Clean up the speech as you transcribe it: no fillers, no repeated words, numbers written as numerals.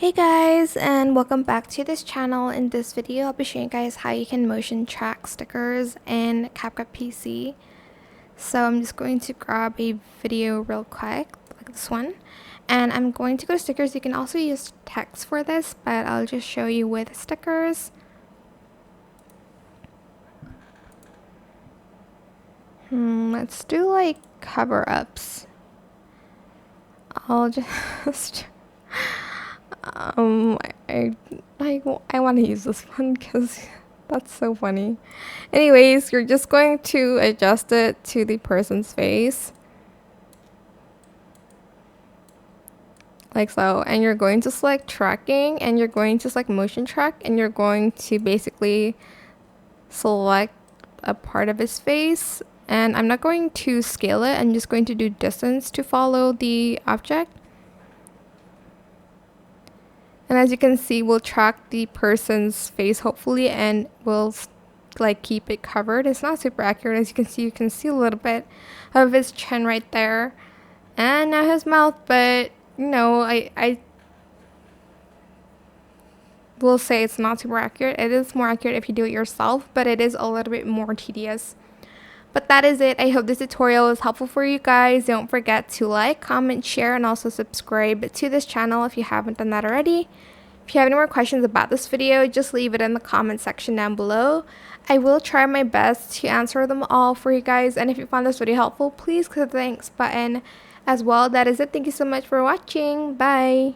Hey guys, and welcome back to this channel. In this video I'll be showing you guys how you can motion track stickers in CapCut PC. So I'm just going to grab a video real quick, like this one, and I'm going to go to stickers. You can also use text for this, but I'll just show you with stickers. Let's do like cover-ups. I'll just I want to use this one because that's so funny. Anyways, you're just going to adjust it to the person's face, like so, and you're going to select tracking, and you're going to select motion track, and you're going to basically select a part of his face. And I'm not going to scale it, I'm just going to do distance to follow the object. And as you can see, we'll track the person's face hopefully, and we'll like keep it covered. It's not super accurate. As you can see a little bit of his chin right there, and now his mouth. But you know, I will say it's not super accurate. It is more accurate if you do it yourself, but it is a little bit more tedious. But that is it. I hope this tutorial was helpful for you guys. Don't forget to like, comment, share, and also subscribe to this channel if you haven't done that already. If you have any more questions about this video, just leave it in the comment section down below. I will try my best to answer them all for you guys. And if you found this video helpful, please click the thanks button as well. That is it. Thank you so much for watching. Bye.